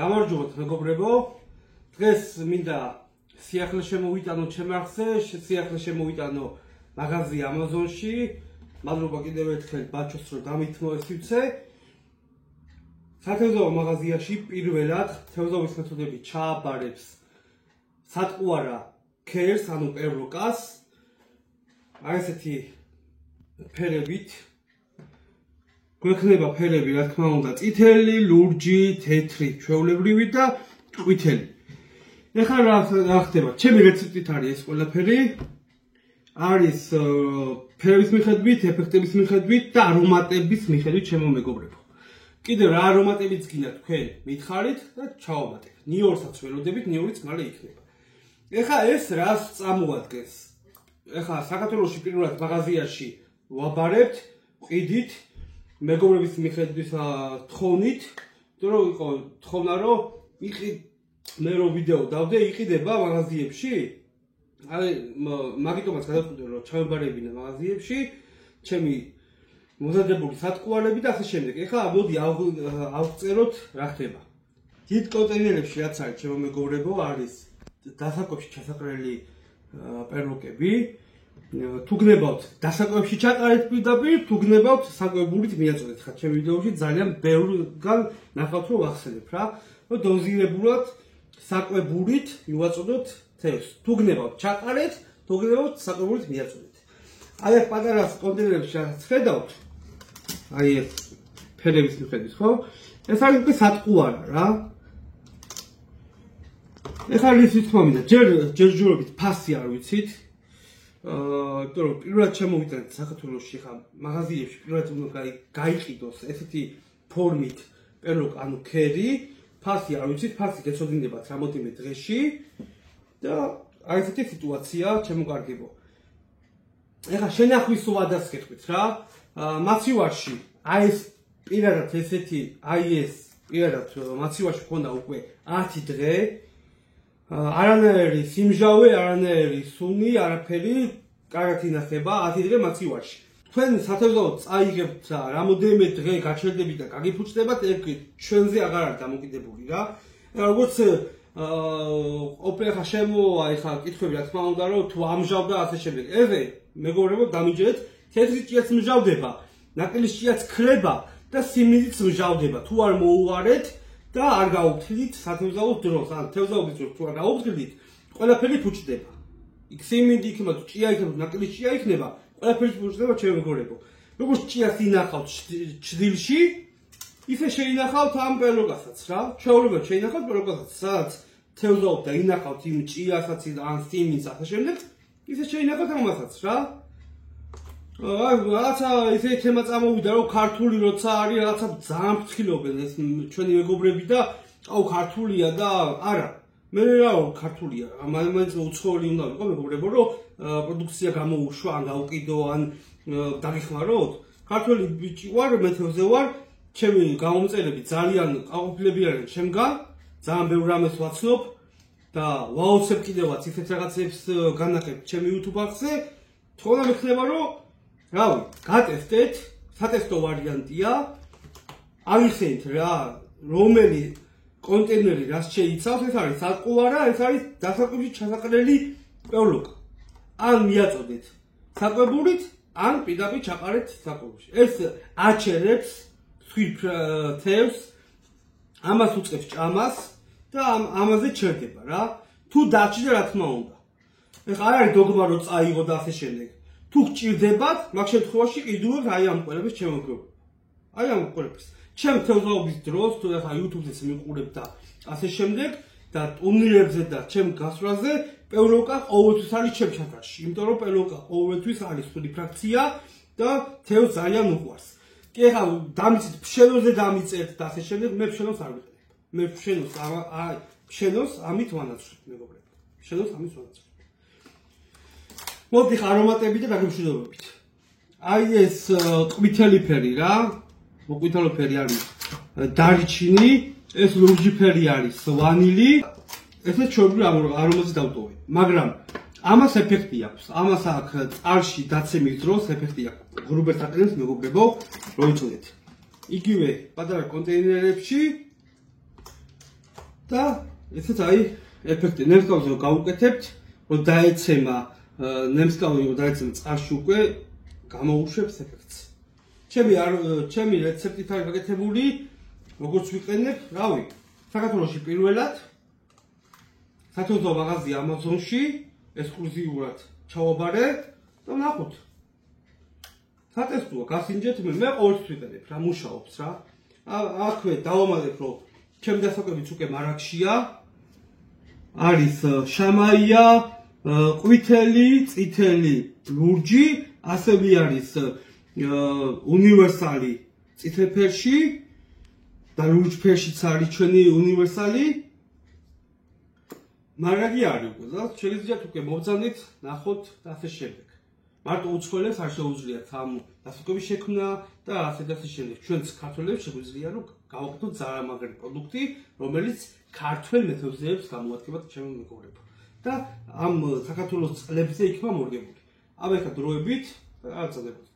გამარჯობათ მეგობრებო. დღეს მინდა სიახლე შემოვიტანო ჩემ არხზე, სიახლე შემოვიტანო მაღაზი Amazon-ში. მადლობა კიდევ ერთხელ ბაჩოს რომ დამითმო ეს სივრცე. სათევზაო მაღაზიაში პირველად თევზაობის მეთოდებით ჩააბარებს სატყუარა ქერს, ანუ პევროკას. აი ესეთი ფერებით გვექნება ფერები, რა თქმა უნდა, წითელი, ლურჯი, თეთრი, ჩვეულებრივი და ყვითელი. ეხლა რა ხდება? ჩემი რეცეპტით არის ეს ყველაფერი. არის ფერების მიხედვით, ეფექტების მიხედვით და არომატების მიხედვით, ჩემო მეგობრებო. კიდევ რა არომატებიც გინდა თქვენ მითხარით და ჩავამატებ. ნიორსაც ველოდებით, ნიორიც მალე იქნება. ეხლა ეს რას წამოადგენს? ეხლა საქართველოში პირველად მაღაზიაში ვაბარებთ, ყიდით, მეგობრების მიხედვით თხოვნით, იმიტომ რომ იყო თხოვნა რომ მე რო ვიდეო დავდე იყიდება მაღაზიებში. აი მაგიტომაც გადავწყვიტე რომ ჩავებარებინა მაღაზიებში ჩემი მოზადებული სატყუარები და ასე შემდეგ. ეხლა მოდი ავწეროთ რა ხდება. დიდ კონტეინერებში რაც არის ჩემო მეგობრებო, არის დასაკვებში ჩასაყრელი პერლოკები. თუ გნებავთ დასაკვებში ჩაყარეთ პირდაპირ, თუ გნებავთ საკვებურით მიაწოდეთ. ხა ჩემ ვიდეოში ძალიან ბევრგან ნახავთ რომ ვახსენებ რა. დოზირებულად საკვებურით მივაწოდოთ თევზს. თუ გნებავთ ჩაყარეთ, თუ გნებავთ საკვებურით მიაწოდეთ. აი ეს პატარა კონტეინერებში რაც ხედავთ, აი ეს ფერების მიხედვით, ხო? ეს არის უკვე სატყუარა რა. ეხლა ის თქმა მინდა, ჯერჯერობით ფასი არ ვიცით. იმიტომ რომ პირველად შემოვიტანეთ საქართველოში ხა მაღაზიებში პირველად უნდა გაიყიდოს ესეთი ფორმით პერლოკ ანუ ქერი, ფასი არ ვიცით, ფასი გეცოდინებათ რამოდენიმე დღეში და აი ესეთი სიტუაცია შემოგარგებო. ეხლა შენახვის ვადას გეტყვით რა. მაცივარში აი ეს პირადად ესეთი აი ეს პირადად მაცივარში ქონდა უკვე 10 დღე. არანაირი სიმჟავე, არანაირი სუნი, არაფერი კარგად ინახება 10 დღე მაცივარში. თქვენ სათევზაოდ წაიღებთ რამოდენიმე დღე გაჩერდებით და გაგიფუჭდებათ, ერთგვარად ჩვენზე აღარ არის დამოკიდებული რა. როგორც ოპერა შემოვა ეხლა კითხვები რა თქმა უნდა რომ თუ ამჟავდა ასე შემდეგ. ესე მეგობრებო დამიჯერეთ, თეთრი ჭიაც მჟავდება, ნაკლის ჭიაც ქრება და სიმინდიც მჟავდება. თუ არ მოუვარეთ და არ გაუფრთხილით სათევზაოს დროს, ან თევზაობის დროს თუ არ გაუფრთხილით, ყველაფერი ფუჭდება. იქ სიმინდი იქნება, ჭია იქნება, ნაკლის ჭია იქნება, ყველაფერი ფუჭდება ჩემო მეგობრებო. როგორც ჭიას ინახავთ ჩდილში, ისე შეინახავთ ამ პერლოკასაც რა. ჩვეულებრივ შეინახავთ პერლოკასაც, სადაც თევზაობთ და ინახავთ იმ ჭიასაც ან სიმინდს ასე შემდეგ, ისე შეინახავთ ამასაც რა. რაღაცა ისეთი თემა წამოვიდა რომ ქართული როცა არის რაღაცა ძალიან ფრთხილობენ ეს ჩვენი მეგობრები და აუ ქართულია და არა მე რა ქართულია ამაინც უცხოელი უნდა ვიყო მეგობრებო რომ პროდუქცია გამოუშვა ან გაუკიდო ან დაგიხმაროთ ქართული ბიჭი ვარ მე თევზე ვარ ჩემი გამომწერები ძალიან აყოფილები არიან შემგან ძალიან ბევრ რამეს ვაცნობ და ვაოცებ კიდევაც ისეთ რაღაცებს განახებ ჩემი YouTube არხზე თქონა მეხდება რომ რავი, გატესტეთ, სატესტო ვარიანტია, აღიხსენით რა, რომელი კონტეინერი რას შეიცავს, ეს არის სატყუარა, ეს არის დასაკვებში ჩასაყრელი პერლოკა. ან მიაწოდეთ საკვებურით, ან პირდაპირ ჩაყარეთ საკვებურში. ეს აჩერებს თევზს, ამას უწყებს ჭამას და ამაზე ჩერდება რა. თუ დაჭირდა რა თქმა უნდა. ეხლა არ არის დოგმა რომ წაიღო და ასე შემდეგ. თუ გჭირდებათ, მაგ შემთხვევაში ყიდულობთ აი ამ ყველაფერს ჩემო მეგობრებო. აი ამ ყველაფერს. ჩემ თევზაობის დროს, თუ ახლა YouTube-ზე მიყურებთ და ასე შემდეგ და ტურნირებზე და ჩემ გასვლაზე, პერლოკა ყოველთვის არის ჩემ ჩათარში. იმიტომ რომ პერლოკა ყოველთვის არის სული ფრაქცია და თევზს ძალიან უყვარს. კი ახლა დამიცით ფშენოზე დამიწერთ და ასე შემდეგ, მე ფშენოს არ ვიყენებ. მე ფშენოს ამით ვანაცვლებ მეგობრებო. ფშენოს ამით ვანაცვლებ. მოდი არომატები და გაგემშვიდობებით. აი ეს ყვითელი ფერი რა, მოყვითალო ფერი არის დარიჩინი, ეს ლურჯი ფერი არის ვანილი, ესე ჩვეულებრივ არომატზე დავტოვე. მაგრამ ამას ეფექტი აქვს. ამას აქვს წყალში დაცემის დროს ეფექტი აქვს. ღრუბელს აყენებს მეგობრებო, რომ იცოდეთ. იგივე პატარა კონტეინერებში და ესეც აი ეფექტი ნემსკავზე რომ გავუკეთებთ, რომ დაეცემა ნემსკავი რომ დაეცემა წყალში უკვე გამოუშვებს ეფექტს. ჩემი რეცეპტით არის გაკეთებული, როგორც ვიყენებ, რავი, საქართველოში პირველად სათვალთვალო მაღაზია Amazon-ში ექსკლუზიურად ჩავაბარე და ნახოთ. სატესტოა გასინჯეთ, მე ყოველთვის ვიყენებ რა, მუშაობს რა. აქვე დავამალებ, რომ ჩემი დასაკვებიც უკვე მარაგშია. არის შამაია, ყვითელი, წითელი, ლურჯი, ასევე არის უნივერსალი წითელ ფერში და ლურჯ ფერშიც არის ჩვენი უნივერსალი. მარაგი არის უკვე და შეგიძლიათ უკვე მობრძანეთ, ნახოთ და ასე შემდეგ. მარტო უცხოელებს არ შეუძლიათ ამ დასაკვების შექმნა და ასე შემდეგ. ჩვენც ქართველებს შეგვიძლია რომ გავაკეთოთ ძალიან პროდუქტი, რომელიც ქართველ მეთოდებს გამოადგებათ ჩემი მეგობრებო. და ამ საქართველოს წლებზე იქნება მორგებული. აბა ეხა დროებით და არ წადებოთ.